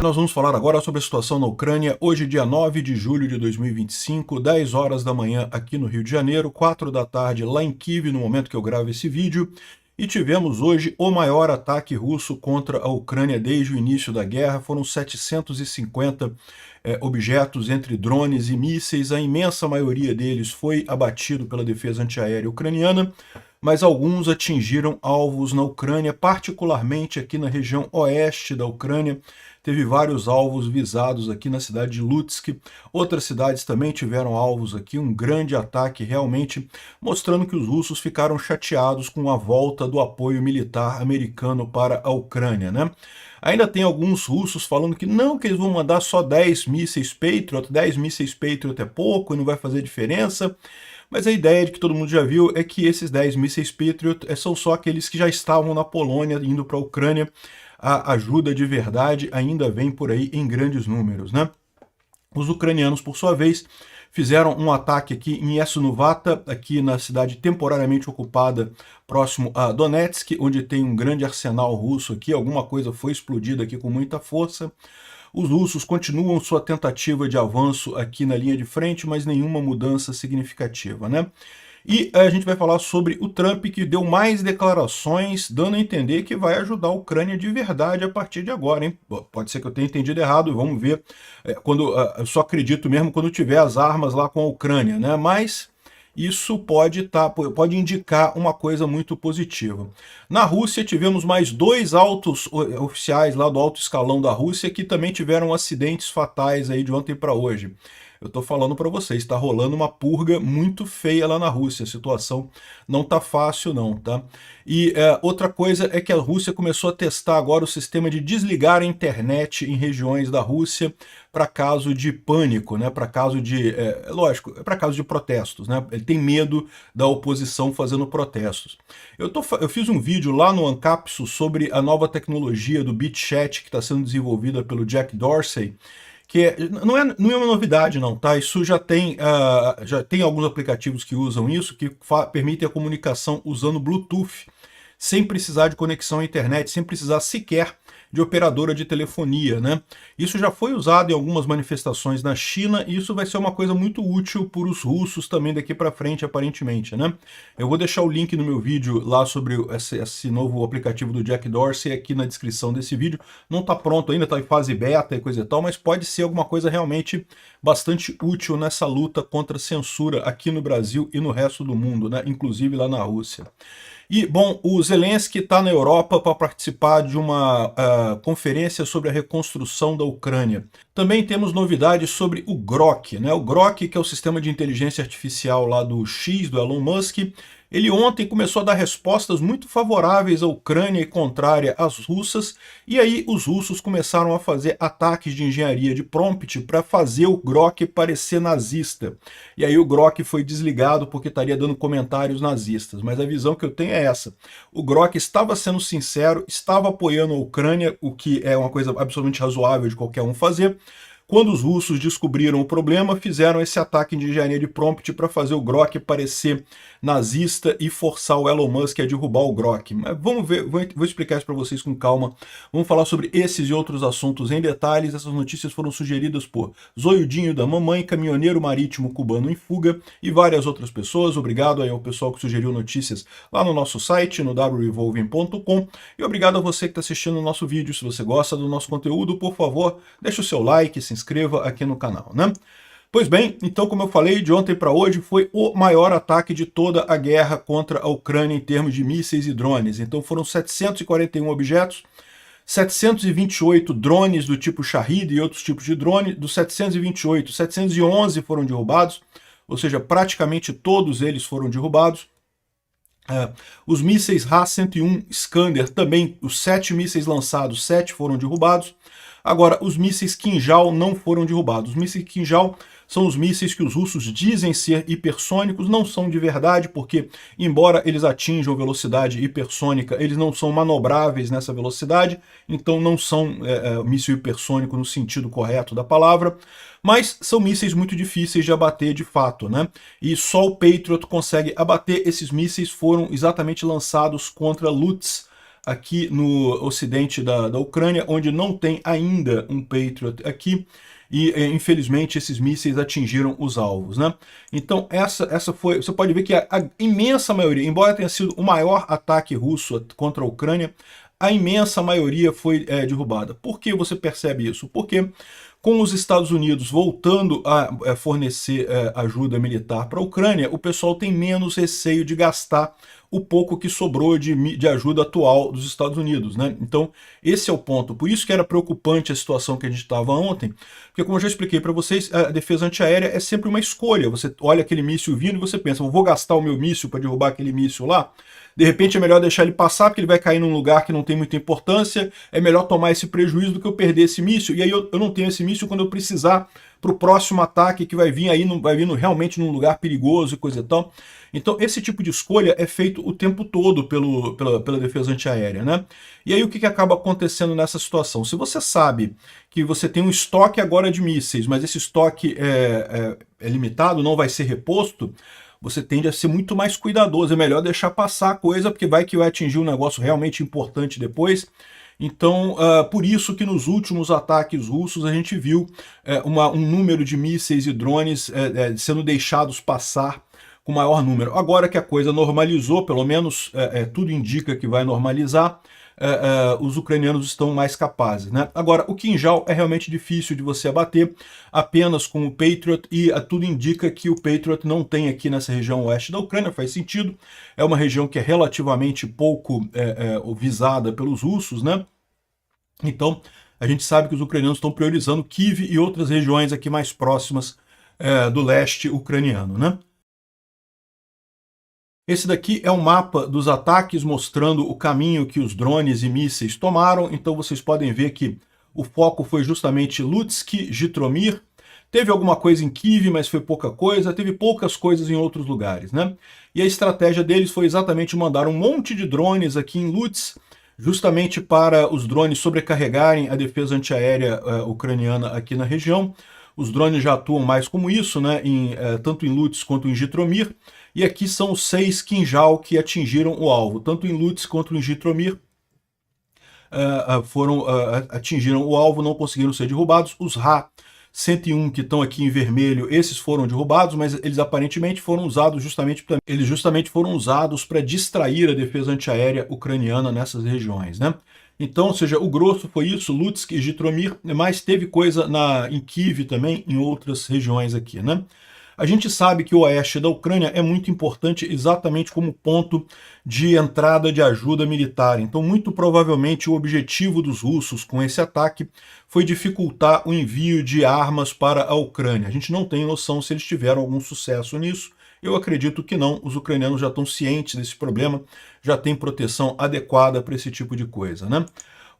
Nós vamos falar agora sobre a situação na Ucrânia, hoje dia 9 de julho de 2025, 10 horas da manhã aqui no Rio de Janeiro, 4 da tarde lá em Kiev, no momento que eu gravo esse vídeo, e tivemos hoje o maior ataque russo contra a Ucrânia desde o início da guerra. Foram 750 objetos entre drones e mísseis, a imensa maioria deles foi abatido pela defesa antiaérea ucraniana, mas alguns atingiram alvos na Ucrânia, particularmente aqui na região oeste da Ucrânia. Teve vários alvos visados aqui na cidade de Lutsk. Outras cidades também tiveram alvos aqui, um grande ataque realmente, mostrando que os russos ficaram chateados com a volta do apoio militar americano para a Ucrânia, né? Ainda tem alguns russos falando que não, que eles vão mandar só 10 mísseis Patriot, 10 mísseis Patriot é pouco e não vai fazer diferença. Mas a ideia de que todo mundo já viu é que esses 10 mísseis Patriot são só aqueles que já estavam na Polônia indo para a Ucrânia. A ajuda de verdade ainda vem por aí em grandes números, né? Os ucranianos, por sua vez, fizeram um ataque aqui em Yasnovata, aqui na cidade temporariamente ocupada, próximo a Donetsk, onde tem um grande arsenal russo aqui. Alguma coisa foi explodida aqui com muita força. Os russos continuam sua tentativa de avanço aqui na linha de frente, mas nenhuma mudança significativa, né? E a gente vai falar sobre o Trump, que deu mais declarações, dando a entender que vai ajudar a Ucrânia de verdade a partir de agora, hein? Pode ser que eu tenha entendido errado, vamos ver. Eu só acredito mesmo quando tiver as armas lá com a Ucrânia, né? Mas isso pode indicar uma coisa muito positiva. Na Rússia tivemos mais 2 altos oficiais lá do alto escalão da Rússia que também tiveram acidentes fatais aí de ontem para hoje. Eu tô falando para vocês, está rolando uma purga muito feia lá na Rússia, a situação não tá fácil não, tá? E outra coisa é que a Rússia começou a testar agora o sistema de desligar a internet em regiões da Rússia para caso de pânico, né? Para caso de, lógico, para caso de protestos, né? Ele tem medo da oposição fazendo protestos. Eu fiz um vídeo lá no Ancapsu sobre a nova tecnologia do BitChat que está sendo desenvolvida pelo Jack Dorsey, que não é uma novidade não, tá? Isso já tem alguns aplicativos que usam isso, que permitem a comunicação usando Bluetooth, sem precisar de conexão à internet, sem precisar sequer de operadora de telefonia, né? Isso já foi usado em algumas manifestações na China e isso vai ser uma coisa muito útil para os russos também daqui para frente, aparentemente, né? Eu vou deixar o link no meu vídeo lá sobre esse novo aplicativo do Jack Dorsey aqui na descrição desse vídeo. Não está pronto ainda, está em fase beta e coisa e tal, mas pode ser alguma coisa realmente bastante útil nessa luta contra a censura aqui no Brasil e no resto do mundo, né? Inclusive lá na Rússia. E, bom, o Zelensky está na Europa para participar de uma conferência sobre a reconstrução da Ucrânia. Também temos novidades sobre o Grok, né? O Grok, que é o sistema de inteligência artificial lá do X, do Elon Musk. Ele ontem começou a dar respostas muito favoráveis à Ucrânia e contrária às russas, e aí os russos começaram a fazer ataques de engenharia de prompt para fazer o Grok parecer nazista. E aí o Grok foi desligado porque estaria dando comentários nazistas, mas a visão que eu tenho é essa. O Grok estava sendo sincero, estava apoiando a Ucrânia, o que é uma coisa absolutamente razoável de qualquer um fazer. Quando os russos descobriram o problema, fizeram esse ataque de engenharia de prompt para fazer o Grok parecer nazista e forçar o Elon Musk a derrubar o Grok. Mas vamos ver, vou explicar isso para vocês com calma. Vamos falar sobre esses e outros assuntos em detalhes. Essas notícias foram sugeridas por Zoiudinho da Mamãe, caminhoneiro marítimo cubano em fuga e várias outras pessoas. Obrigado aí ao pessoal que sugeriu notícias lá no nosso site, no wrevolving.com. E obrigado a você que está assistindo o nosso vídeo. Se você gosta do nosso conteúdo, por favor, deixe o seu like, se inscreva aqui no canal, né? Pois bem, então como eu falei, de ontem para hoje foi o maior ataque de toda a guerra contra a Ucrânia em termos de mísseis e drones. Então foram 741 objetos, 728 drones do tipo Shahid e outros tipos de drone. Dos 728, 711 foram derrubados, ou seja, praticamente todos eles foram derrubados. Os mísseis Ra-101 Iskander também, os 7 mísseis lançados, 7 foram derrubados. Agora, os mísseis Kinjal não foram derrubados. Os mísseis Kinjal são os mísseis que os russos dizem ser hipersônicos, não são de verdade, porque, embora eles atinjam velocidade hipersônica, eles não são manobráveis nessa velocidade, então não são míssil hipersônico no sentido correto da palavra, mas são mísseis muito difíceis de abater de fato, né? E só o Patriot consegue abater. Esses mísseis foram exatamente lançados contra Lutsk, aqui no ocidente da Ucrânia, onde não tem ainda um Patriot aqui, e infelizmente esses mísseis atingiram os alvos, né? Então essa foi, você pode ver que a imensa maioria, embora tenha sido o maior ataque russo contra a Ucrânia, a imensa maioria foi derrubada. Por que você percebe isso? Porque com os Estados Unidos voltando a fornecer ajuda militar para a Ucrânia, o pessoal tem menos receio de gastar o pouco que sobrou de ajuda atual dos Estados Unidos, né? Então, esse é o ponto. Por isso que era preocupante a situação que a gente estava ontem, porque como eu já expliquei para vocês, a defesa antiaérea é sempre uma escolha. Você olha aquele míssil vindo e você pensa, vou gastar o meu míssil para derrubar aquele míssil lá? De repente é melhor deixar ele passar, porque ele vai cair num lugar que não tem muita importância, é melhor tomar esse prejuízo do que eu perder esse míssil, e aí eu não tenho esse míssil quando eu precisar para o próximo ataque que vai vir aí, vai vir realmente num lugar perigoso e coisa e tal. Então esse tipo de escolha é feito o tempo todo pela defesa antiaérea, né? E aí o que acaba acontecendo nessa situação? Se você sabe que você tem um estoque agora de mísseis, mas esse estoque é limitado, não vai ser reposto, você tende a ser muito mais cuidadoso. É melhor deixar passar a coisa, porque vai atingir um negócio realmente importante depois. Então, por isso que nos últimos ataques russos a gente viu um número de mísseis e drones sendo deixados passar com maior número. Agora que a coisa normalizou, pelo menos tudo indica que vai normalizar, os ucranianos estão mais capazes, né? Agora, o Kinjal é realmente difícil de você abater apenas com o Patriot, e tudo indica que o Patriot não tem aqui nessa região oeste da Ucrânia, faz sentido, é uma região que é relativamente pouco visada pelos russos, né? Então, a gente sabe que os ucranianos estão priorizando Kiev e outras regiões aqui mais próximas do leste ucraniano, né? Esse daqui é um mapa dos ataques mostrando o caminho que os drones e mísseis tomaram. Então vocês podem ver que o foco foi justamente Lutsk, Jitomir. Teve alguma coisa em Kiev, mas foi pouca coisa. Teve poucas coisas em outros lugares, né? E a estratégia deles foi exatamente mandar um monte de drones aqui em Lutsk, justamente para os drones sobrecarregarem a defesa antiaérea ucraniana aqui na região. Os drones já atuam mais como isso, né? Tanto em Lutsk quanto em Jitomir. E aqui são os 6 Kinjal que atingiram o alvo, tanto em Lutsk quanto em Jitomir. Atingiram o alvo, não conseguiram ser derrubados. Os Ra-101 que estão aqui em vermelho, esses foram derrubados, mas eles aparentemente foram usados justamente para distrair a defesa antiaérea ucraniana nessas regiões, né? Então, ou seja, o grosso foi isso, Lutsk e Jitomir, mas teve coisa em Kiev também, em outras regiões aqui, né? A gente sabe que o oeste da Ucrânia é muito importante exatamente como ponto de entrada de ajuda militar. Então, muito provavelmente, o objetivo dos russos com esse ataque foi dificultar o envio de armas para a Ucrânia. A gente não tem noção se eles tiveram algum sucesso nisso. Eu acredito que não. Os ucranianos já estão cientes desse problema, já têm proteção adequada para esse tipo de coisa, né?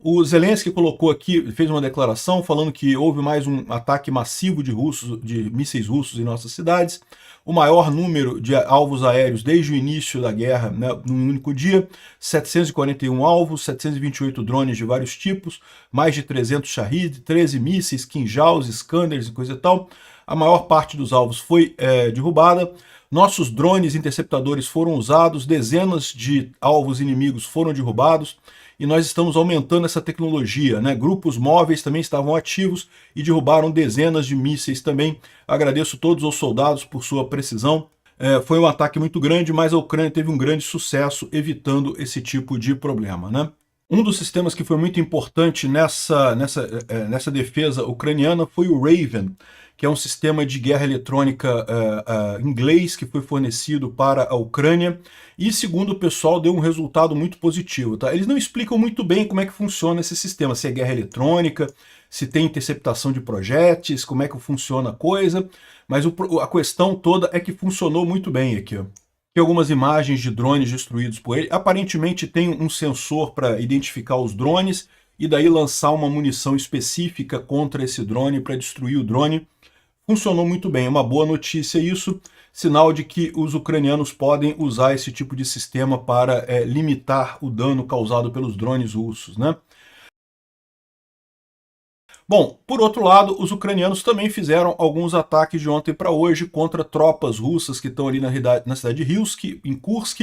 O Zelensky colocou aqui, fez uma declaração falando que houve mais um ataque massivo de mísseis russos em nossas cidades, o maior número de alvos aéreos desde o início da guerra, né, num único dia, 741 alvos, 728 drones de vários tipos, mais de 300 Shahid, 13 mísseis, Kinjals, Iskanders e coisa e tal. A maior parte dos alvos foi derrubada. Nossos drones interceptadores foram usados, dezenas de alvos inimigos foram derrubados, e nós estamos aumentando essa tecnologia, né? Grupos móveis também estavam ativos e derrubaram dezenas de mísseis também. Agradeço todos os soldados por sua precisão. Foi um ataque muito grande, mas a Ucrânia teve um grande sucesso evitando esse tipo de problema, né? Um dos sistemas que foi muito importante nessa defesa ucraniana foi o Raven, que é um sistema de guerra eletrônica inglês que foi fornecido para a Ucrânia e, segundo o pessoal, deu um resultado muito positivo. Tá? Eles não explicam muito bem como é que funciona esse sistema, se é guerra eletrônica, se tem interceptação de projéteis, como é que funciona a coisa, mas a questão toda é que funcionou muito bem aqui, ó. Tem algumas imagens de drones destruídos por ele. Aparentemente tem um sensor para identificar os drones e daí lançar uma munição específica contra esse drone para destruir o drone. Funcionou muito bem, é uma boa notícia isso, sinal de que os ucranianos podem usar esse tipo de sistema para limitar o dano causado pelos drones russos, né? Bom, por outro lado, os ucranianos também fizeram alguns ataques de ontem para hoje contra tropas russas que estão ali na cidade de Rilsk, em Kursk,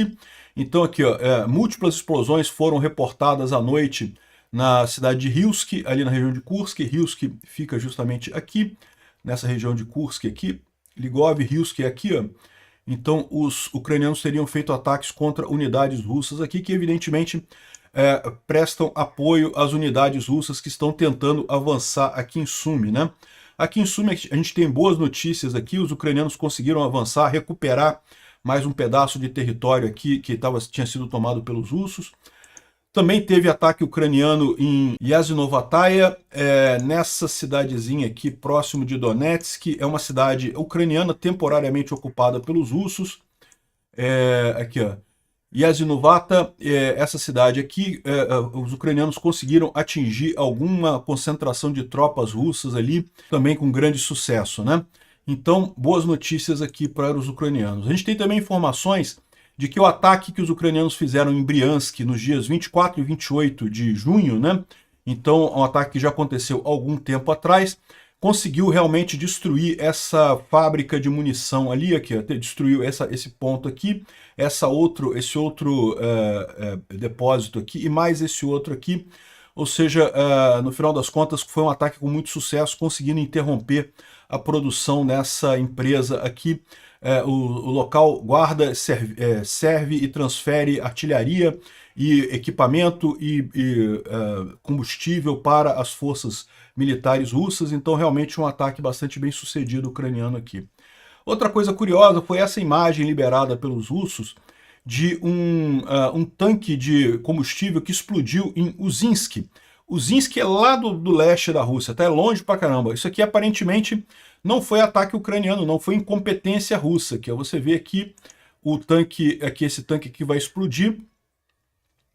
Então aqui, ó, múltiplas explosões foram reportadas à noite na cidade de Hilsk, ali na região de Kursk. Hilsk fica justamente aqui, nessa região de Kursk aqui. Lvov, Hilsk é aqui, ó. Então os ucranianos teriam feito ataques contra unidades russas aqui, que evidentemente prestam apoio às unidades russas que estão tentando avançar aqui em Sumy, né? Aqui em Sumy a gente tem boas notícias aqui, os ucranianos conseguiram avançar, recuperar mais um pedaço de território aqui que tinha sido tomado pelos russos. Também teve ataque ucraniano em Yasinovataya, nessa cidadezinha aqui próximo de Donetsk. É uma cidade ucraniana temporariamente ocupada pelos russos. Aqui, ó. Yasinovata, essa cidade aqui, os ucranianos conseguiram atingir alguma concentração de tropas russas ali, também com grande sucesso, né? Então, boas notícias aqui para os ucranianos. A gente tem também informações de que o ataque que os ucranianos fizeram em Briansk nos dias 24 e 28 de junho, né? Então, um ataque que já aconteceu há algum tempo atrás, conseguiu realmente destruir essa fábrica de munição ali, aqui, ó, destruiu esse ponto aqui, esse outro depósito aqui e mais esse outro aqui. Ou seja, no final das contas, foi um ataque com muito sucesso, conseguindo interromper a produção nessa empresa aqui. O local guarda, serve e transfere artilharia e equipamento e combustível para as forças militares russas, então realmente um ataque bastante bem sucedido ucraniano aqui. Outra coisa curiosa foi essa imagem liberada pelos russos de um tanque de combustível que explodiu em Uzinsk. Uzinsk é lá do leste da Rússia, tá? É longe pra caramba. Isso aqui aparentemente não foi ataque ucraniano, não foi incompetência russa. Que você vê aqui o tanque, esse tanque aqui vai explodir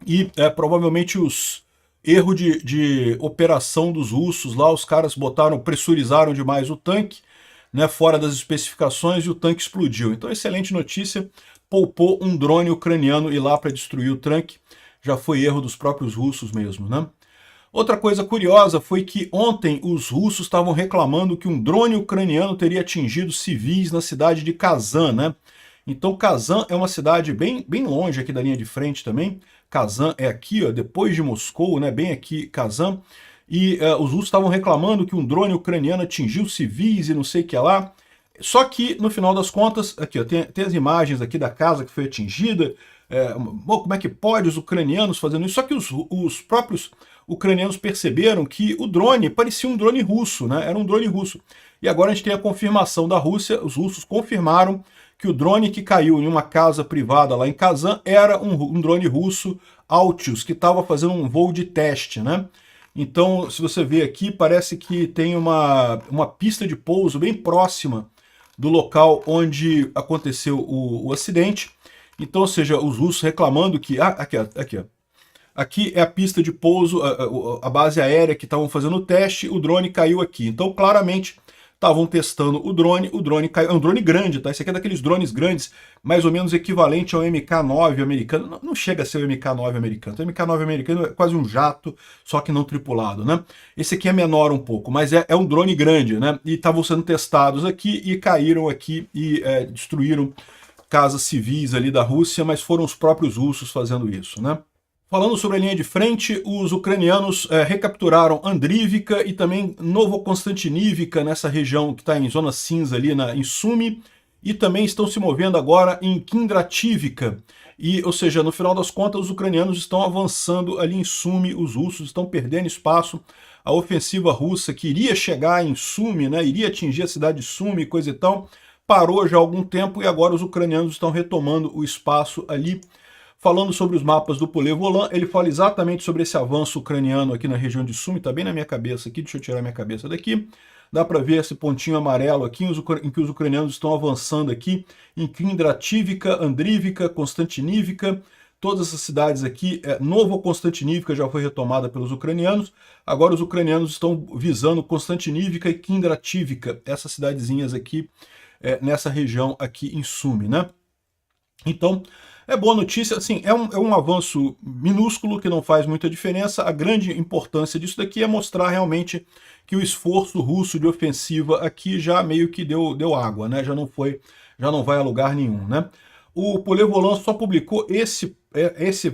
e provavelmente os erro de operação dos russos lá, os caras pressurizaram demais o tanque, né, fora das especificações, e o tanque explodiu. Então, excelente notícia, poupou um drone ucraniano ir lá para destruir o tanque, já foi erro dos próprios russos mesmo, né? Outra coisa curiosa foi que ontem os russos estavam reclamando que um drone ucraniano teria atingido civis na cidade de Kazan, né? Então Kazan é uma cidade bem longe aqui da linha de frente também. Kazan é aqui, ó, depois de Moscou, né? Bem aqui Kazan. E os russos estavam reclamando que um drone ucraniano atingiu civis e não sei o que lá. Só que, no final das contas, aqui ó, tem as imagens aqui da casa que foi atingida. Como é que pode os ucranianos fazendo isso? Só que os próprios ucranianos perceberam que o drone parecia um drone russo, né? Era um drone russo. E agora a gente tem a confirmação da Rússia, os russos confirmaram que o drone que caiu em uma casa privada lá em Kazan era um drone russo Altius, que estava fazendo um voo de teste, né? Então, se você vê aqui, parece que tem uma pista de pouso bem próxima do local onde aconteceu o acidente. Então, ou seja, os russos reclamando que... aqui, ó. Aqui é a pista de pouso, a base aérea que estavam fazendo o teste, o drone caiu aqui. Então, claramente, estavam testando o drone caiu. É um drone grande, tá? Esse aqui é daqueles drones grandes, mais ou menos equivalente ao MK9 americano. Não chega a ser o MK9 americano. O MK9 americano é quase um jato, só que não tripulado, né? Esse aqui é menor um pouco, mas é um drone grande, né? E estavam sendo testados aqui e caíram aqui e destruíram casas civis ali da Rússia, mas foram os próprios russos fazendo isso, né? Falando sobre a linha de frente, os ucranianos recapturaram Andrivka e também Novokonstantinivka, nessa região que está em zona cinza ali em Sumy, e também estão se movendo agora em Kindrativka. Ou seja, no final das contas, os ucranianos estão avançando ali em Sumy, os russos estão perdendo espaço. A ofensiva russa que iria chegar em Sumy, né, iria atingir a cidade de Sumy, coisa e tal, parou já há algum tempo e agora os ucranianos estão retomando o espaço ali. Falando sobre os mapas do Paulet Volant, ele fala exatamente sobre esse avanço ucraniano aqui na região de Sumy, tá bem na minha cabeça aqui, deixa eu tirar minha cabeça daqui. Dá para ver esse pontinho amarelo aqui, em que os ucranianos estão avançando aqui, em Kindrativka, Andrivka, Konstantinivka, todas essas cidades aqui. Novokonstantinivka já foi retomada pelos ucranianos, agora os ucranianos estão visando Konstantinivka e Kindrativka, essas cidadezinhas aqui, nessa região aqui em Sumy, né? Então, é boa notícia, assim, é um avanço minúsculo que não faz muita diferença. A grande importância disso daqui é mostrar realmente que o esforço russo de ofensiva aqui já meio que deu água, né? Já não vai a lugar nenhum, né? o Paulet-Vollant só publicou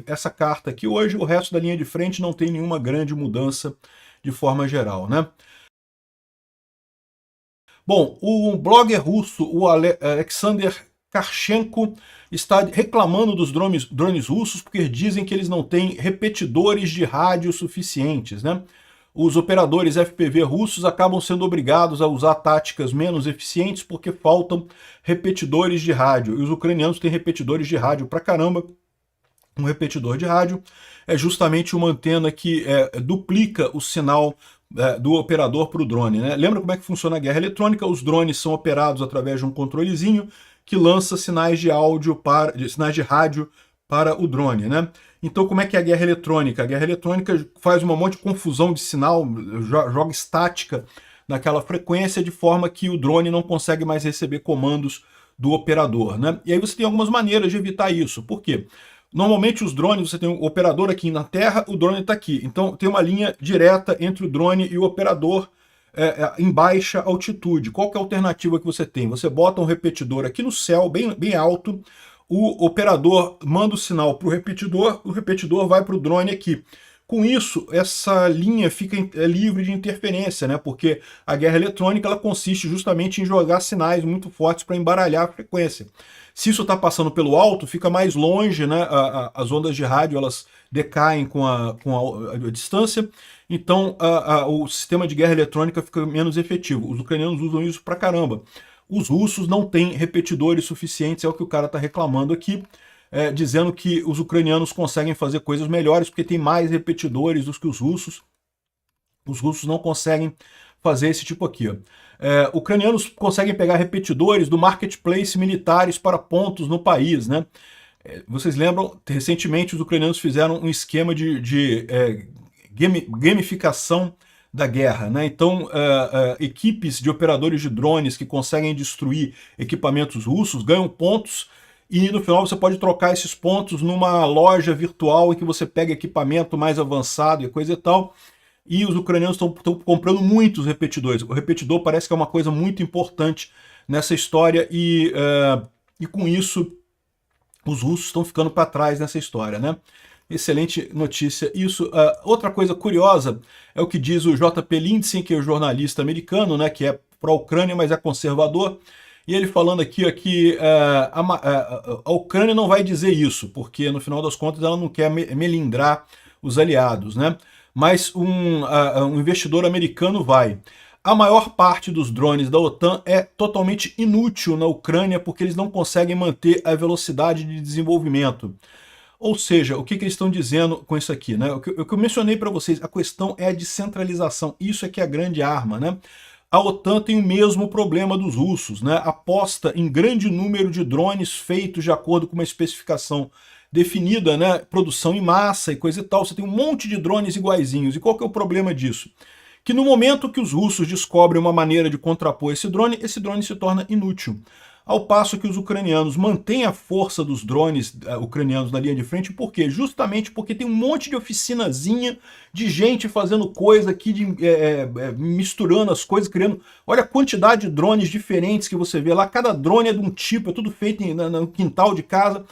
essa carta aqui hoje, o resto da linha de frente não tem nenhuma grande mudança de forma geral, né? Bom, o blogger russo, o Alexander Karchenko, está reclamando dos drones russos porque dizem que eles não têm repetidores de rádio suficientes, né? Os operadores FPV russos acabam sendo obrigados a usar táticas menos eficientes porque faltam repetidores de rádio. E os ucranianos têm repetidores de rádio pra caramba. Um repetidor de rádio é justamente uma antena que duplica o sinal do operador para o drone, né? Lembra como é que funciona a guerra eletrônica? Os drones são operados através de um controlezinho que lança sinais de sinais de rádio para o drone, né? Então, como é que é a guerra eletrônica? A guerra eletrônica faz um monte de confusão de sinal, joga estática naquela frequência, de forma que o drone não consegue mais receber comandos do operador, né? E aí você tem algumas maneiras de evitar isso. Por quê? Normalmente os drones, você tem o operador aqui na Terra, o drone está aqui. Então tem uma linha direta entre o drone e o operador em baixa altitude. Qual que é a alternativa que você tem? Você bota um repetidor aqui no céu, bem alto, o operador manda o sinal para o repetidor vai para o drone aqui. Com isso, essa linha fica livre de interferência, né? Porque a guerra eletrônica ela consiste justamente em jogar sinais muito fortes para embaralhar a frequência. Se isso está passando pelo alto, fica mais longe, né? As ondas de rádio elas decaem com a distância, então o sistema de guerra eletrônica fica menos efetivo. Os ucranianos usam isso pra caramba. Os russos não têm repetidores suficientes, é o que o cara está reclamando aqui, dizendo que os ucranianos conseguem fazer coisas melhores porque tem mais repetidores do que os russos. Os russos não conseguem fazer esse tipo aqui, ó. Ucranianos conseguem pegar repetidores do marketplace militares para pontos no país, né? Vocês lembram, recentemente os ucranianos fizeram um esquema de gamificação da guerra, né? Então, equipes de operadores de drones que conseguem destruir equipamentos russos ganham pontos e no final você pode trocar esses pontos numa loja virtual em que você pega equipamento mais avançado e coisa e tal. E os ucranianos estão comprando muitos repetidores. O repetidor parece que é uma coisa muito importante nessa história e com isso os russos estão ficando para trás nessa história, né? Excelente notícia. Isso. Outra coisa curiosa é o que diz o J.P. Lindsay, que é o jornalista americano, né, que é pró-Ucrânia, mas é conservador. E ele falando aqui que a Ucrânia não vai dizer isso, porque no final das contas ela não quer melindrar os aliados, né? Mas um investidor americano vai. A maior parte dos drones da OTAN é totalmente inútil na Ucrânia porque eles não conseguem manter a velocidade de desenvolvimento. Ou seja, o que eles estão dizendo com isso aqui, né? O que eu mencionei para vocês, a questão é a descentralização. Isso é que é a grande arma, né? A OTAN tem o mesmo problema dos russos, né? Aposta em grande número de drones feitos de acordo com uma especificação definida, né? Produção em massa e coisa e tal. Você tem um monte de drones iguaizinhos. E qual que é o problema disso? Que no momento que os russos descobrem uma maneira de contrapor esse drone se torna inútil. Ao passo que os ucranianos mantêm a força dos drones ucranianos na linha de frente, por quê? Justamente porque tem um monte de oficinazinha de gente fazendo coisa aqui, misturando as coisas, criando... Olha a quantidade de drones diferentes que você vê lá, cada drone é de um tipo, é tudo feito no quintal de casa.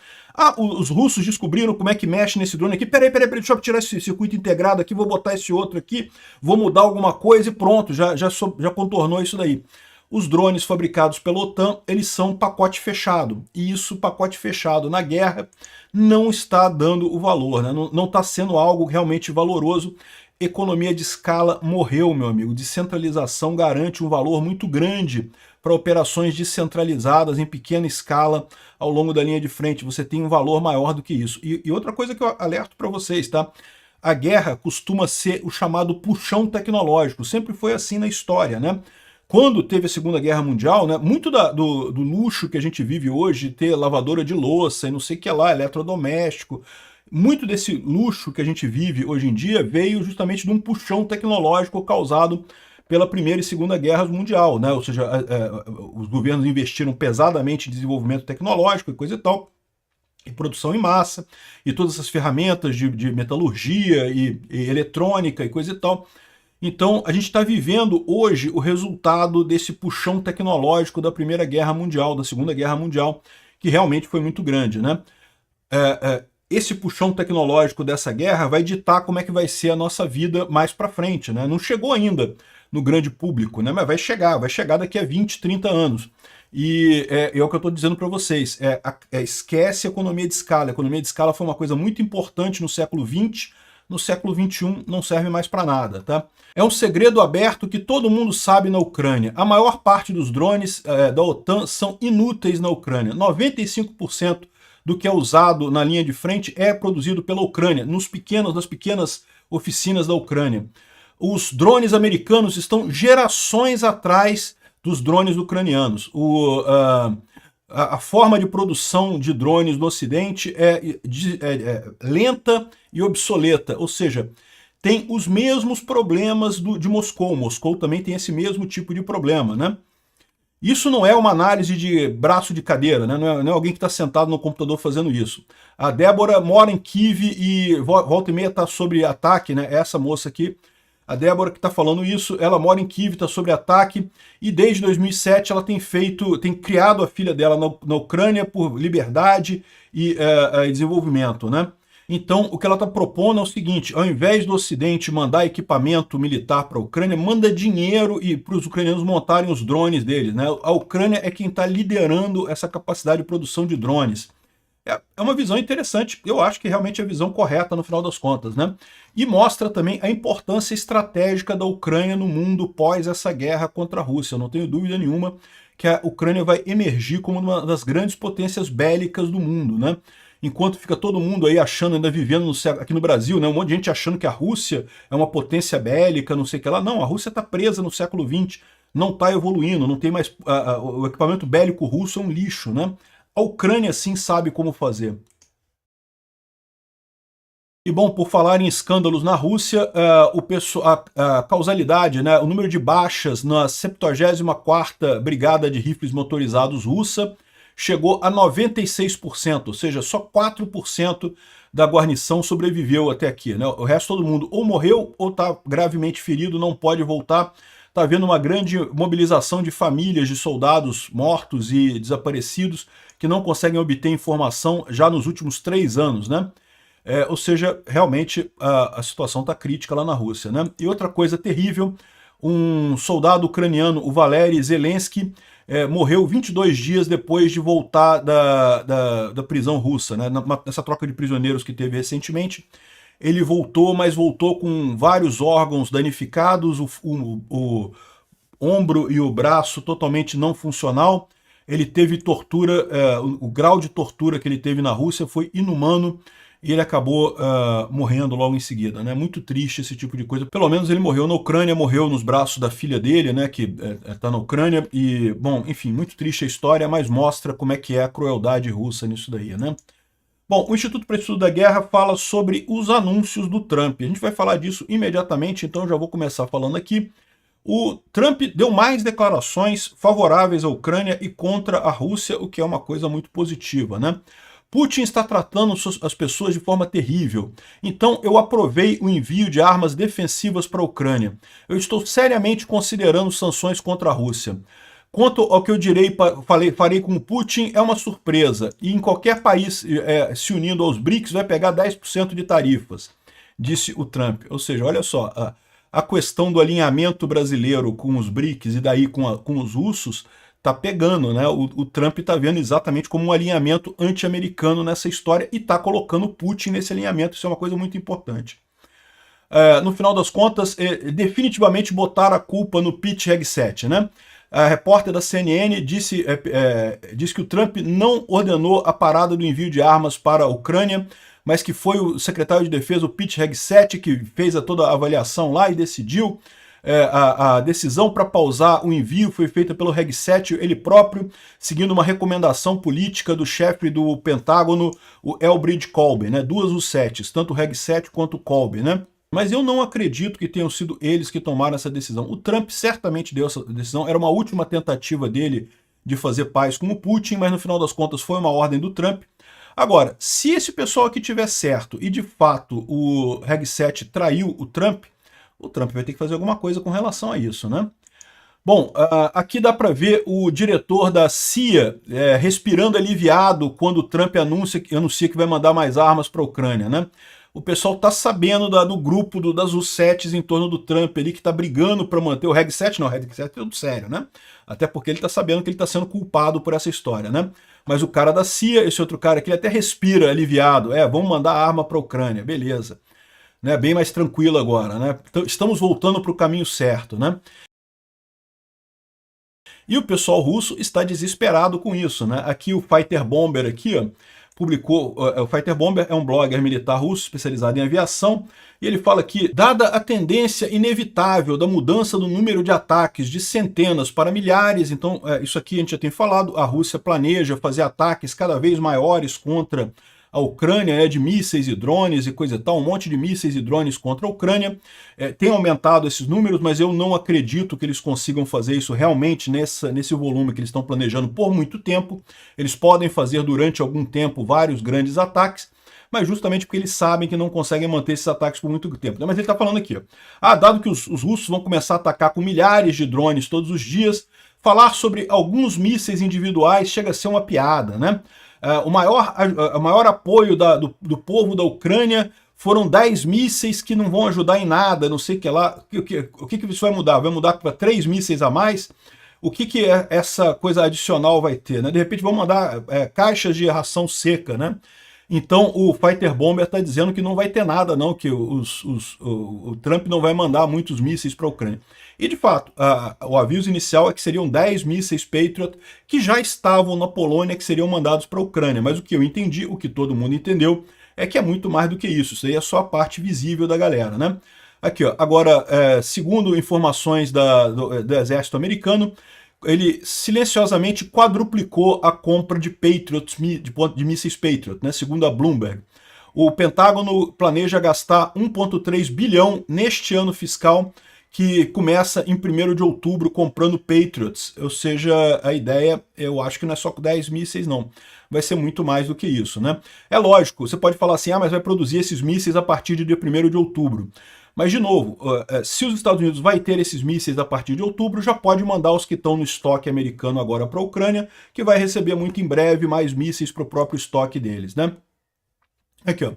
Os russos descobriram como é que mexe nesse drone aqui. Peraí, deixa eu tirar esse circuito integrado aqui, vou botar esse outro aqui, vou mudar alguma coisa e pronto, já contornou isso daí. Os drones fabricados pela OTAN, eles são pacote fechado. E isso, pacote fechado na guerra, não está dando o valor, né? Não está sendo algo realmente valoroso. Economia de escala morreu, meu amigo. Descentralização garante um valor muito grande para operações descentralizadas em pequena escala ao longo da linha de frente. Você tem um valor maior do que isso. E outra coisa que eu alerto para vocês, tá? A guerra costuma ser o chamado puxão tecnológico. Sempre foi assim na história, né? Quando teve a Segunda Guerra Mundial, né, muito do luxo que a gente vive hoje, ter lavadora de louça e não sei o que lá, eletrodoméstico, muito desse luxo que a gente vive hoje em dia veio justamente de um puxão tecnológico causado pela Primeira e Segunda Guerra Mundial, né? Ou seja, os governos investiram pesadamente em desenvolvimento tecnológico e coisa e tal, e produção em massa, e todas essas ferramentas de metalurgia e eletrônica e coisa e tal. Então, a gente está vivendo hoje o resultado desse puxão tecnológico da Primeira Guerra Mundial, da Segunda Guerra Mundial, que realmente foi muito grande, né? Esse puxão tecnológico dessa guerra vai ditar como é que vai ser a nossa vida mais para frente, né? Não chegou ainda no grande público, né? Mas vai chegar daqui a 20, 30 anos. E é o que eu estou dizendo para vocês, esquece a economia de escala. A economia de escala foi uma coisa muito importante no século XX, no século XXI não serve mais para nada, tá? É um segredo aberto que todo mundo sabe na Ucrânia. A maior parte dos drones da OTAN são inúteis na Ucrânia. 95% do que é usado na linha de frente é produzido pela Ucrânia, nas pequenas oficinas da Ucrânia. Os drones americanos estão gerações atrás dos drones ucranianos. A forma de produção de drones no Ocidente é lenta e obsoleta, ou seja, tem os mesmos problemas de Moscou. Moscou também tem esse mesmo tipo de problema, né? Isso não é uma análise de braço de cadeira, né? Não é alguém que está sentado no computador fazendo isso. A Débora mora em Kiev e volta e meia está sob ataque, né? Essa moça aqui, a Débora que está falando isso, ela mora em Kiev, está sob ataque, e desde 2007 ela tem criado a filha dela na Ucrânia por liberdade e desenvolvimento, né? Então, o que ela está propondo é o seguinte, ao invés do Ocidente mandar equipamento militar para a Ucrânia, manda dinheiro para os ucranianos montarem os drones deles, né? A Ucrânia é quem está liderando essa capacidade de produção de drones. É uma visão interessante, eu acho que realmente é a visão correta no final das contas, né? E mostra também a importância estratégica da Ucrânia no mundo pós essa guerra contra a Rússia. Eu não tenho dúvida nenhuma que a Ucrânia vai emergir como uma das grandes potências bélicas do mundo, né? Enquanto fica todo mundo aí achando, ainda vivendo aqui no Brasil, né, um monte de gente achando que a Rússia é uma potência bélica, não sei o que lá. Não, a Rússia está presa no século XX, não está evoluindo, não tem mais... o equipamento bélico russo é um lixo, né? A Ucrânia sim sabe como fazer. E bom, por falar em escândalos na Rússia, a causalidade, né, o número de baixas na 74ª Brigada de Rifles Motorizados russa chegou a 96%, ou seja, só 4% da guarnição sobreviveu até aqui, né? O resto todo mundo ou morreu ou está gravemente ferido, não pode voltar. Está havendo uma grande mobilização de famílias de soldados mortos e desaparecidos que não conseguem obter informação já nos últimos 3 anos, né? Ou seja, realmente a situação está crítica lá na Rússia, né? E outra coisa terrível, um soldado ucraniano, o Valery Zelensky, morreu 22 dias depois de voltar da prisão russa, né? Nessa troca de prisioneiros que teve recentemente. Ele voltou, mas voltou com vários órgãos danificados, o ombro e o braço totalmente não funcional. Ele teve tortura, o grau de tortura que ele teve na Rússia foi inumano, e ele acabou morrendo logo em seguida, né? Muito triste esse tipo de coisa. Pelo menos ele morreu na Ucrânia, morreu nos braços da filha dele, né? Que está na Ucrânia. E, bom, enfim, muito triste a história, mas mostra como é que é a crueldade russa nisso daí, né? Bom, o Instituto para o Estudo da Guerra fala sobre os anúncios do Trump. A gente vai falar disso imediatamente, então já vou começar falando aqui. O Trump deu mais declarações favoráveis à Ucrânia e contra a Rússia, o que é uma coisa muito positiva, né? Putin está tratando as pessoas de forma terrível. Então eu aprovei o envio de armas defensivas para a Ucrânia. Eu estou seriamente considerando sanções contra a Rússia. Quanto ao que eu farei com o Putin, é uma surpresa. E em qualquer país se unindo aos BRICS vai pegar 10% de tarifas, disse o Trump. Ou seja, olha só, a questão do alinhamento brasileiro com os BRICS e daí com os russos tá pegando, né? O Trump está vendo exatamente como um alinhamento anti-americano nessa história e está colocando o Putin nesse alinhamento. Isso é uma coisa muito importante. No final das contas, definitivamente botaram a culpa no Pete Hegseth, né? A repórter da CNN disse que o Trump não ordenou a parada do envio de armas para a Ucrânia, mas que foi o secretário de Defesa, o Pete Hegseth, que fez toda a avaliação lá e decidiu. A decisão para pausar o envio foi feita pelo Hegseth, ele próprio, seguindo uma recomendação política do chefe do Pentágono, o Elbridge Colby, né? Duas os setes, tanto o Hegseth quanto o Colby, né? Mas eu não acredito que tenham sido eles que tomaram essa decisão. O Trump certamente deu essa decisão, era uma última tentativa dele de fazer paz com o Putin, mas no final das contas foi uma ordem do Trump. Agora, se esse pessoal aqui tiver certo e de fato o Hegseth traiu o Trump vai ter que fazer alguma coisa com relação a isso, né? Bom, aqui dá para ver o diretor da CIA respirando aliviado quando o Trump anuncia que vai mandar mais armas para a Ucrânia, né? O pessoal está sabendo do grupo das U7s em torno do Trump ali, que está brigando para manter o Reg 7, não, o Reg 7 é tudo sério, né? Até porque ele está sabendo que ele está sendo culpado por essa história, né? Mas o cara da CIA, esse outro cara aqui, ele até respira aliviado, vamos mandar arma para a Ucrânia, beleza. Né? Bem mais tranquilo agora, né? Então, estamos voltando para o caminho certo, né? E o pessoal russo está desesperado com isso, né? Aqui o Fighter Bomber aqui, ó, publicou, o Fighter Bomber é um blogger militar russo especializado em aviação, e ele fala que, dada a tendência inevitável da mudança do número de ataques de centenas para milhares, então isso aqui a gente já tem falado, a Rússia planeja fazer ataques cada vez maiores contra a Ucrânia, de mísseis e drones e coisa e tal, um monte de mísseis e drones contra a Ucrânia. Tem aumentado esses números, mas eu não acredito que eles consigam fazer isso realmente nesse volume que eles estão planejando por muito tempo. Eles podem fazer durante algum tempo vários grandes ataques, mas justamente porque eles sabem que não conseguem manter esses ataques por muito tempo. Mas ele está falando aqui, ó, dado que os russos vão começar a atacar com milhares de drones todos os dias, falar sobre alguns mísseis individuais chega a ser uma piada, né? O maior apoio do povo da Ucrânia foram 10 mísseis que não vão ajudar em nada, não sei o que lá. O que isso vai mudar? Vai mudar para 3 mísseis a mais? O que essa coisa adicional vai ter? Né? De repente vão mandar caixas de ração seca, né? Então o Fighter Bomber está dizendo que não vai ter nada, não, que o Trump não vai mandar muitos mísseis para a Ucrânia. E de fato, o aviso inicial é que seriam 10 mísseis Patriot que já estavam na Polônia, que seriam mandados para a Ucrânia. Mas o que eu entendi, o que todo mundo entendeu, é que é muito mais do que isso. Isso aí é só a parte visível da galera, né? Aqui, ó, agora, segundo informações do exército americano, ele silenciosamente quadruplicou a compra de Patriots, de mísseis Patriot, né, segundo a Bloomberg. O Pentágono planeja gastar 1,3 bilhão neste ano fiscal, que começa em 1º de outubro comprando Patriots. Ou seja, a ideia, eu acho que não é só 10 mísseis, não. Vai ser muito mais do que isso, né? É lógico, você pode falar assim, mas vai produzir esses mísseis a partir de dia 1º de outubro. Mas, de novo, se os Estados Unidos vai ter esses mísseis a partir de outubro, já pode mandar os que estão no estoque americano agora para a Ucrânia, que vai receber muito em breve mais mísseis para o próprio estoque deles, né? Aqui, ó.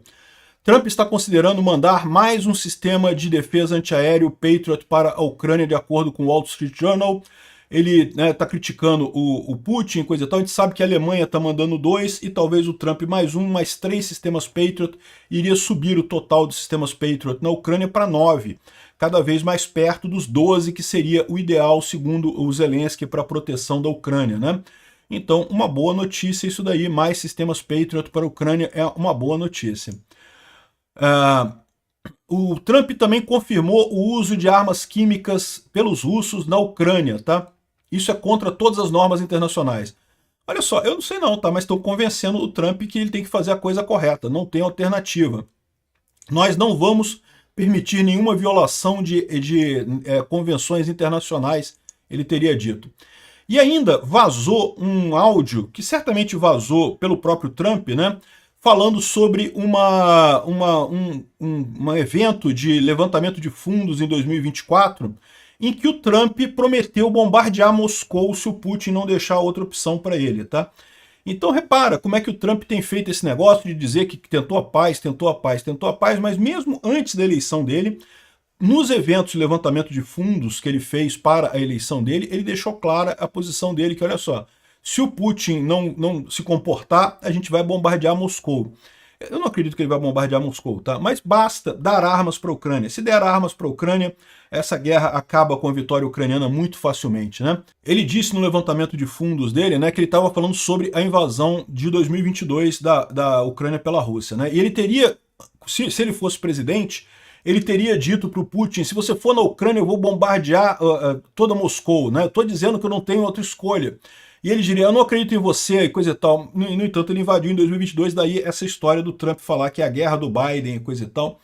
Trump está considerando mandar mais um sistema de defesa antiaéreo Patriot para a Ucrânia, de acordo com o Wall Street Journal. Ele está criticando o Putin, coisa e tal. A gente sabe que a Alemanha está mandando 2 e talvez o Trump mais 3 sistemas Patriot iria subir o total de sistemas Patriot na Ucrânia para 9, cada vez mais perto dos 12, que seria o ideal, segundo o Zelensky, para a proteção da Ucrânia, né? Então, uma boa notícia isso daí, mais sistemas Patriot para a Ucrânia é uma boa notícia. O Trump também confirmou o uso de armas químicas pelos russos na Ucrânia, tá? Isso é contra todas as normas internacionais. Olha só, eu não sei não, tá? Mas estão convencendo o Trump que ele tem que fazer a coisa correta, não tem alternativa. Nós não vamos permitir nenhuma violação de convenções internacionais, ele teria dito. E ainda vazou um áudio, que certamente vazou pelo próprio Trump, né? Falando sobre um evento de levantamento de fundos em 2024, em que o Trump prometeu bombardear Moscou se o Putin não deixar outra opção para ele, tá? Então repara como é que o Trump tem feito esse negócio de dizer que tentou a paz, tentou a paz, tentou a paz, mas mesmo antes da eleição dele, nos eventos de levantamento de fundos que ele fez para a eleição dele, ele deixou clara a posição dele, que olha só, se o Putin não se comportar, a gente vai bombardear Moscou. Eu não acredito que ele vai bombardear Moscou, tá? Mas basta dar armas para a Ucrânia. Se der armas para a Ucrânia, essa guerra acaba com a vitória ucraniana muito facilmente, né? Ele disse no levantamento de fundos dele, né, que ele estava falando sobre a invasão de 2022 da Ucrânia pela Rússia, né? E ele teria, se ele fosse presidente, ele teria dito para o Putin, se você for na Ucrânia, eu vou bombardear toda Moscou, né? Eu estou dizendo que eu não tenho outra escolha. E ele diria, eu não acredito em você e coisa e tal. No entanto, ele invadiu em 2022, daí essa história do Trump falar que é a guerra do Biden e coisa e tal.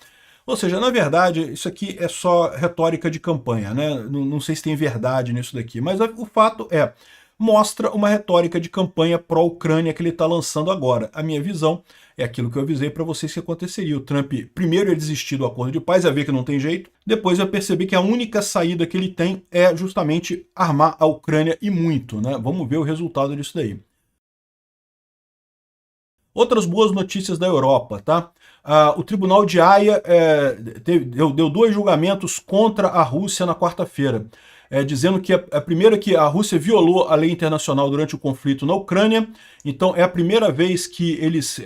Ou seja, na verdade, isso aqui é só retórica de campanha, né? Não sei se tem verdade nisso daqui, mas o fato é, mostra uma retórica de campanha pró-Ucrânia que ele está lançando agora. A minha visão é aquilo que eu avisei para vocês que aconteceria. O Trump, primeiro, ia desistir do acordo de paz, ia ver que não tem jeito. Depois vai perceber que a única saída que ele tem é justamente armar a Ucrânia e muito, né? Vamos ver o resultado disso daí. Outras boas notícias da Europa, tá? O Tribunal de Haia deu 2 julgamentos contra a Rússia na quarta-feira, dizendo que a primeira que a Rússia violou a lei internacional durante o conflito na Ucrânia. Então é a primeira vez que eles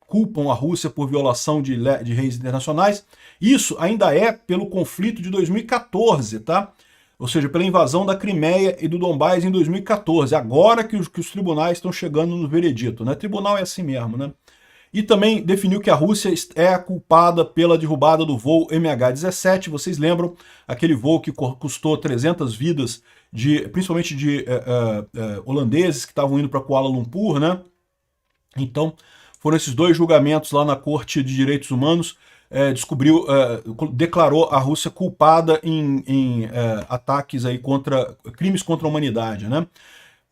culpam a Rússia por violação de leis internacionais. Isso ainda é pelo conflito de 2014, tá? Ou seja, pela invasão da Crimeia e do Donbás em 2014, agora que os tribunais estão chegando no veredito, né? Tribunal é assim mesmo, né? E também definiu que a Rússia é a culpada pela derrubada do voo MH17. Vocês lembram aquele voo que custou 300 vidas, principalmente de holandeses que estavam indo para Kuala Lumpur, né? Então, foram esses 2 julgamentos lá na Corte de Direitos Humanos. Declarou a Rússia culpada em ataques aí crimes contra a humanidade, né?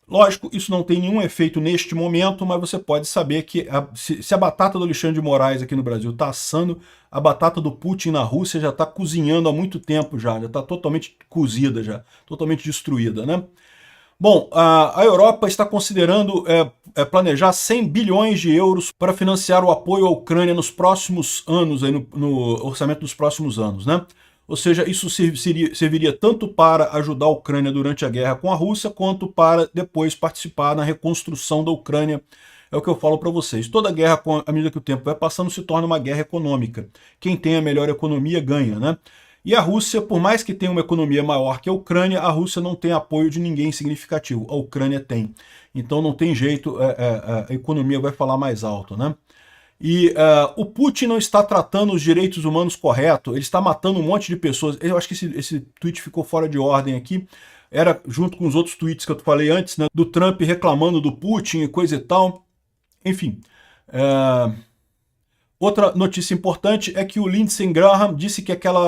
Lógico, isso não tem nenhum efeito neste momento, mas você pode saber que se a batata do Alexandre de Moraes aqui no Brasil está assando, a batata do Putin na Rússia já está cozinhando há muito tempo já está totalmente cozida, já totalmente destruída, né? Bom, a Europa está considerando planejar 100 bilhões de euros para financiar o apoio à Ucrânia nos próximos anos, aí no orçamento dos próximos anos, né? Ou seja, isso serviria tanto para ajudar a Ucrânia durante a guerra com a Rússia, quanto para depois participar na reconstrução da Ucrânia. É o que eu falo para vocês. Toda guerra, à medida que o tempo vai passando, se torna uma guerra econômica. Quem tem a melhor economia ganha, né? E a Rússia, por mais que tenha uma economia maior que a Ucrânia, a Rússia não tem apoio de ninguém significativo. A Ucrânia tem. Então não tem jeito, a economia vai falar mais alto, né? E o Putin não está tratando os direitos humanos correto, ele está matando um monte de pessoas. Eu acho que esse tweet ficou fora de ordem aqui. Era junto com os outros tweets que eu falei antes, né? Do Trump reclamando do Putin e coisa e tal. Enfim. Outra notícia importante é que o Lindsey Graham disse que aquele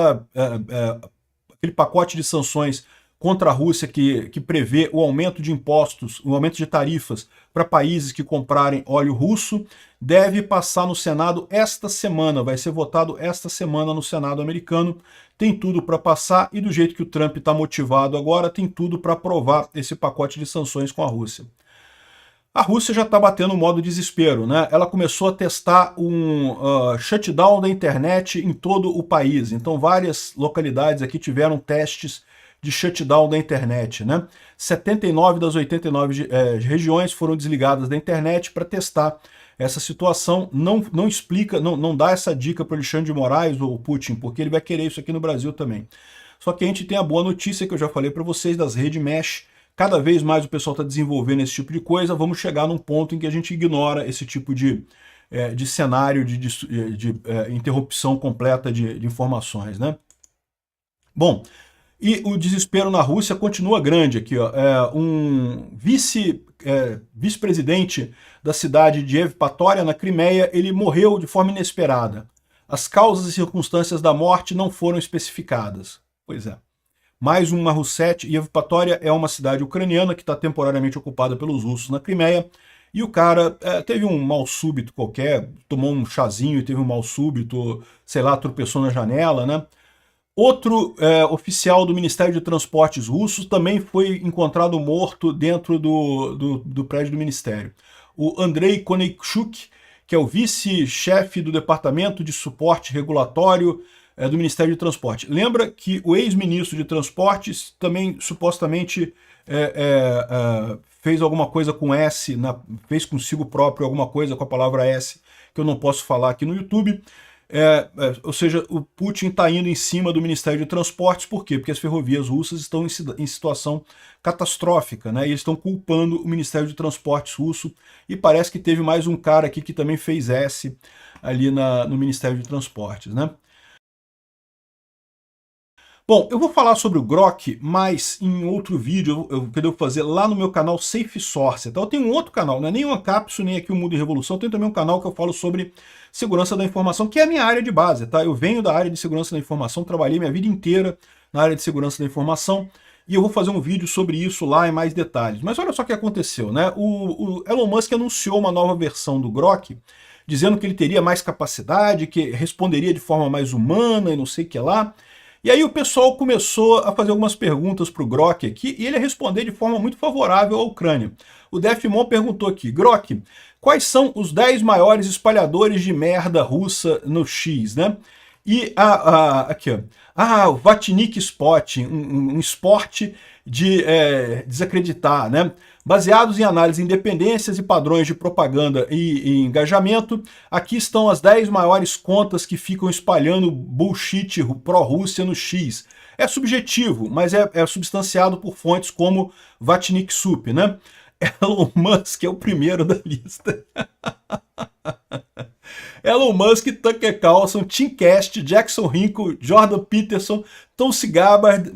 pacote de sanções contra a Rússia que prevê o aumento de impostos, o aumento de tarifas para países que comprarem óleo russo, deve passar no Senado esta semana, vai ser votado esta semana no Senado americano. Tem tudo para passar e do jeito que o Trump está motivado agora, tem tudo para aprovar esse pacote de sanções com a Rússia. A Rússia já está batendo o modo desespero, né? Ela começou a testar um shutdown da internet em todo o país. Então várias localidades aqui tiveram testes de shutdown da internet, né? 79 das 89 regiões foram desligadas da internet para testar essa situação. Não explica, não dá essa dica para o Alexandre de Moraes ou o Putin, porque ele vai querer isso aqui no Brasil também. Só que a gente tem a boa notícia que eu já falei para vocês das redes mesh. Cada vez mais o pessoal está desenvolvendo esse tipo de coisa. Vamos chegar num ponto em que a gente ignora esse tipo de cenário de interrupção completa de informações, né? Bom, e o desespero na Rússia continua grande aqui, ó. Um vice-presidente da cidade de Evpatoria, na Crimeia, ele morreu de forma inesperada. As causas e circunstâncias da morte não foram especificadas. Pois é. Mais uma Russete, e Evpatoria é uma cidade ucraniana que está temporariamente ocupada pelos russos na Crimeia, e o cara teve um mal súbito qualquer, tomou um chazinho e teve um mal súbito, sei lá, tropeçou na janela, né? Outro oficial do Ministério de Transportes russo também foi encontrado morto dentro do prédio do Ministério. O Andrei Konechuk, que é o vice-chefe do Departamento de Suporte Regulatório do Ministério de Transporte. Lembra que o ex-ministro de Transportes também supostamente fez alguma coisa com S, fez consigo próprio alguma coisa com a palavra S, que eu não posso falar aqui no YouTube. Ou seja, o Putin está indo em cima do Ministério de Transportes. Por quê? Porque as ferrovias russas estão em situação catastrófica, né? E eles estão culpando o Ministério de Transportes russo. E parece que teve mais um cara aqui que também fez S ali no Ministério de Transportes, né? Bom, eu vou falar sobre o Grok, mas em outro vídeo que eu devo fazer lá no meu canal Safe Source. Tá? Eu tenho um outro canal, não é nem uma cápsula, nem aqui o Mundo e Revolução, eu tenho também um canal que eu falo sobre segurança da informação, que é a minha área de base. Tá? Eu venho da área de segurança da informação, trabalhei minha vida inteira na área de segurança da informação. e eu vou fazer um vídeo sobre isso lá em mais detalhes. Mas olha só o que aconteceu, né? O Elon Musk anunciou uma nova versão do Grok, dizendo que ele teria mais capacidade, que responderia de forma mais humana e não sei o que lá. E aí o pessoal começou a fazer algumas perguntas para o Grok aqui, e ele responder de forma muito favorável à Ucrânia. O Defmon perguntou aqui: Grok, quais são os 10 maiores espalhadores de merda russa no X, né? E aqui, ó, o Vatnik Spot, um esporte de desacreditar, né? Baseados em análise de independências e padrões de propaganda e engajamento, aqui estão as 10 maiores contas que ficam espalhando bullshit pró-Rússia no X. É subjetivo, mas é substanciado por fontes como Vatnik Sup, né? Elon Musk é o primeiro da lista. Elon Musk, Tucker Carlson, Tim Cast, Jackson Hinkle, Jordan Peterson, Tulsi Gabbard,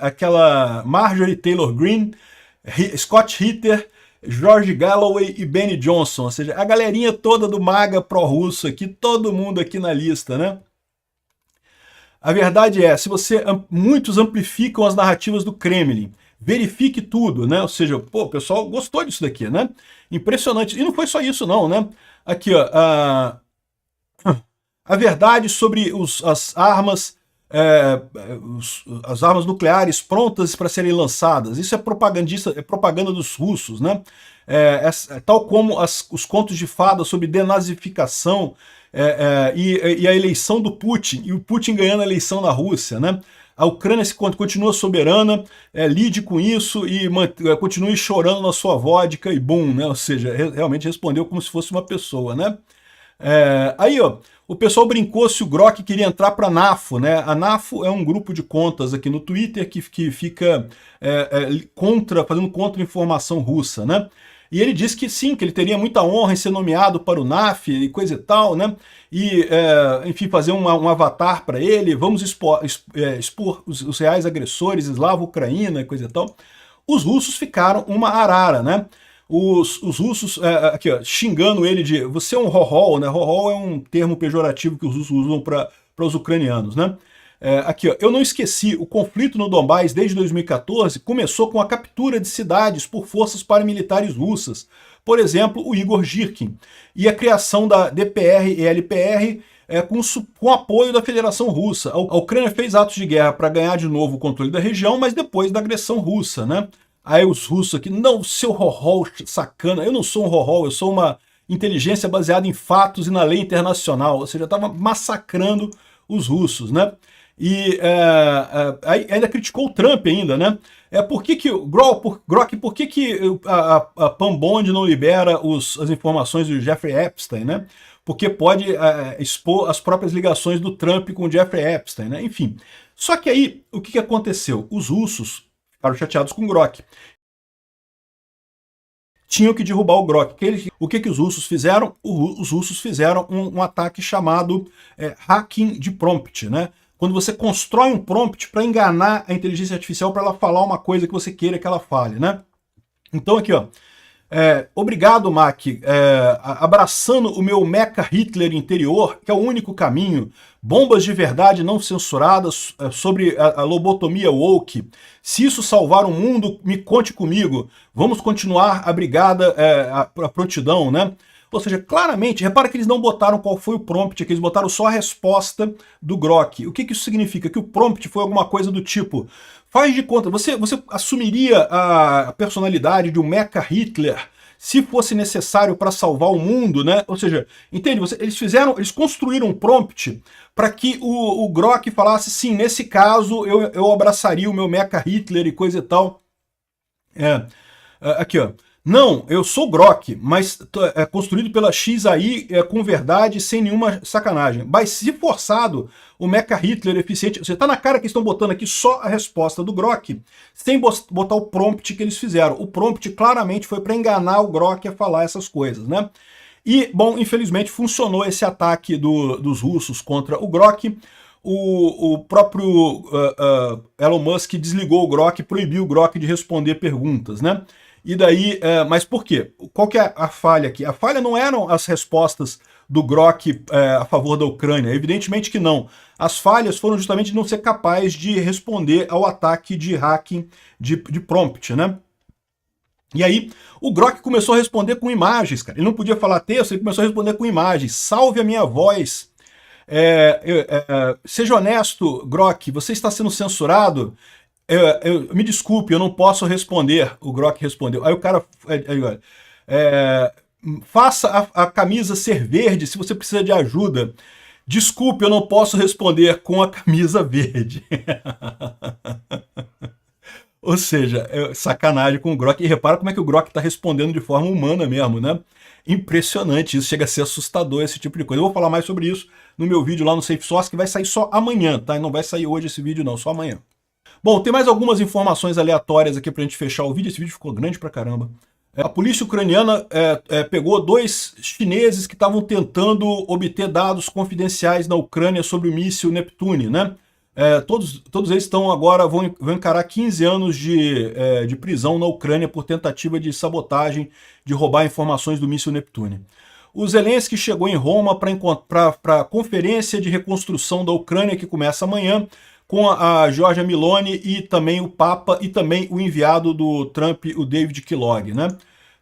aquela Marjorie Taylor Greene, Scott Ritter, George Galloway e Benny Johnson, ou seja, a galerinha toda do MAGA pró-russo aqui, todo mundo aqui na lista, né? A verdade é, se muitos amplificam as narrativas do Kremlin, verifique tudo, né? Ou seja, pô, o pessoal gostou disso daqui, né? Impressionante. E não foi só isso não, né? Aqui, ó, a verdade sobre as armas nucleares prontas para serem lançadas. Isso é propaganda dos russos, né? Tal como os contos de fada sobre denazificação e a eleição do Putin, e o Putin ganhando a eleição na Rússia, né? A Ucrânia continua soberana, lide com isso e continue chorando na sua vodka e boom, né? Ou seja, realmente respondeu como se fosse uma pessoa, né? Aí, ó, o pessoal brincou se o Grok queria entrar para a NAFO, né? A NAFO é um grupo de contas aqui no Twitter que fica fazendo contra-informação russa, né? E ele disse que sim, que ele teria muita honra em ser nomeado para o NAF e coisa e tal, né? E, enfim, fazer um avatar para ele, vamos expor os reais agressores, eslavo-ucraína e coisa e tal. Os russos ficaram uma arara, né? Os russos, aqui, ó, xingando ele de você é um rorol, né? Rorol é um termo pejorativo que os russos usam para os ucranianos, né? Aqui, ó, eu não esqueci, o conflito no Donbás desde 2014 começou com a captura de cidades por forças paramilitares russas, por exemplo, o Igor Girkin, e a criação da DPR e LPR com apoio da Federação Russa. A Ucrânia fez atos de guerra para ganhar de novo o controle da região, mas depois da agressão russa, né? Aí os russos aqui, não, seu rorol sacana, eu não sou um rorol, eu sou uma inteligência baseada em fatos e na lei internacional, ou seja, estava massacrando os russos, né? E ainda criticou o Trump ainda, né? Por que o Grok, por que a Pambond não libera as informações do Jeffrey Epstein, né? Porque pode expor as próprias ligações do Trump com o Jeffrey Epstein, né? Enfim. Só que aí, o que aconteceu? Os russos ficaram chateados com o Grok. Tinham que derrubar o Grok. O que os russos fizeram? Os russos fizeram um ataque chamado hacking de prompt, né? Quando você constrói um prompt para enganar a inteligência artificial para ela falar uma coisa que você queira que ela fale, né? Então aqui, ó, obrigado, Mac, abraçando o meu mecha Hitler interior, que é o único caminho, bombas de verdade não censuradas sobre a lobotomia woke. Se isso salvar o mundo, me conte comigo. Vamos continuar a brigada, a prontidão, né? Ou seja, claramente, repara que eles não botaram qual foi o prompt, que eles botaram só a resposta do Grok. O que isso significa? Que o prompt foi alguma coisa do tipo, faz de conta, você assumiria a personalidade de um mecha Hitler se fosse necessário para salvar o mundo, né? Ou seja, entende? Eles construíram um prompt para que o Grok falasse, sim, nesse caso eu abraçaria o meu mecha Hitler e coisa e tal. Aqui, ó. Não, eu sou Grok, mas construído pela XAI com verdade, sem nenhuma sacanagem. Mas se forçado, o mecha Hitler eficiente... Você tá na cara que estão botando aqui só a resposta do Grok, sem botar o prompt que eles fizeram. O prompt claramente foi para enganar o Grok a falar essas coisas, né? E, bom, infelizmente funcionou esse ataque dos russos contra o Grok. O próprio Elon Musk desligou o Grok, proibiu o Grok de responder perguntas, né? E daí, mas por quê? Qual que é a falha aqui? A falha não eram as respostas do Grok a favor da Ucrânia? Evidentemente que não. As falhas foram justamente de não ser capaz de responder ao ataque de hacking de prompt, né? E aí, o Grok começou a responder com imagens, cara. Ele não podia falar texto, ele começou a responder com imagens. Salve a minha voz. Seja honesto, Grok, você está sendo censurado? Me desculpe, eu não posso responder. O Grok respondeu. Aí o cara... faça a camisa ser verde se você precisa de ajuda. Desculpe, eu não posso responder com a camisa verde. Ou seja, sacanagem com o Grok. E repara como é que o Grok está respondendo de forma humana mesmo, né? Impressionante, isso chega a ser assustador, esse tipo de coisa. Eu vou falar mais sobre isso no meu vídeo lá no Safe Source, que vai sair só amanhã, tá? E não vai sair hoje esse vídeo não, só amanhã. Bom, tem mais algumas informações aleatórias aqui pra gente fechar o vídeo. Esse vídeo ficou grande pra caramba. A polícia ucraniana pegou 2 chineses que estavam tentando obter dados confidenciais na Ucrânia sobre o míssil Neptune, né? Todos eles agora vão encarar 15 anos de prisão na Ucrânia por tentativa de sabotagem, de roubar informações do míssil Neptune. O Zelensky chegou em Roma para a Conferência de Reconstrução da Ucrânia, que começa amanhã, com a Giorgia Meloni e também o Papa e também o enviado do Trump, o David Kellogg, né?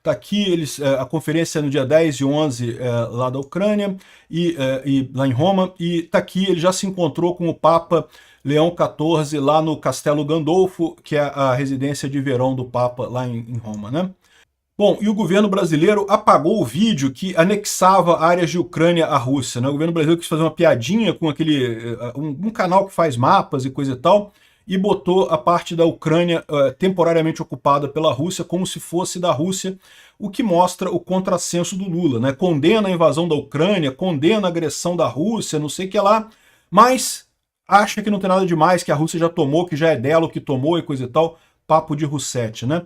Tá aqui a conferência é no dia 10 e 11 lá da Ucrânia e lá em Roma, e tá aqui, ele já se encontrou com o Papa Leão XIV lá no Castelo Gandolfo, que é a residência de verão do Papa lá em Roma, né? Bom, e o governo brasileiro apagou o vídeo que anexava áreas de Ucrânia à Rússia, né? O governo brasileiro quis fazer uma piadinha com um canal que faz mapas e coisa e tal, e botou a parte da Ucrânia temporariamente ocupada pela Rússia como se fosse da Rússia, o que mostra o contrassenso do Lula, né? Condena a invasão da Ucrânia, condena a agressão da Rússia, não sei o que lá, mas acha que não tem nada demais, que a Rússia já tomou, que já é dela o que tomou e coisa e tal, papo de Roussetti, né?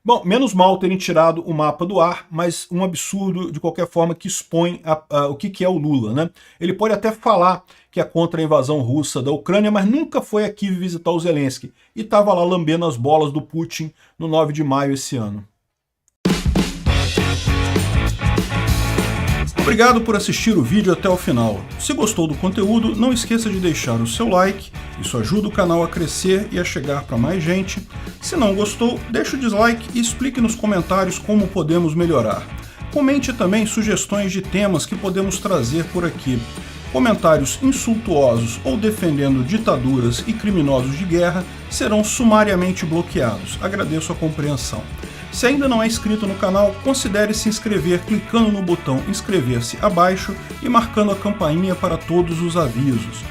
Bom, menos mal terem tirado o mapa do ar, mas um absurdo de qualquer forma que expõe o que é o Lula, né? Ele pode até falar que é contra a invasão russa da Ucrânia, mas nunca foi aqui visitar o Zelensky e estava lá lambendo as bolas do Putin no 9 de maio esse ano. Obrigado por assistir o vídeo até o final. Se gostou do conteúdo, não esqueça de deixar o seu like, isso ajuda o canal a crescer e a chegar para mais gente. Se não gostou, deixe o dislike e explique nos comentários como podemos melhorar. Comente também sugestões de temas que podemos trazer por aqui. Comentários insultuosos ou defendendo ditaduras e criminosos de guerra serão sumariamente bloqueados. Agradeço a compreensão. Se ainda não é inscrito no canal, considere se inscrever clicando no botão inscrever-se abaixo e marcando a campainha para todos os avisos.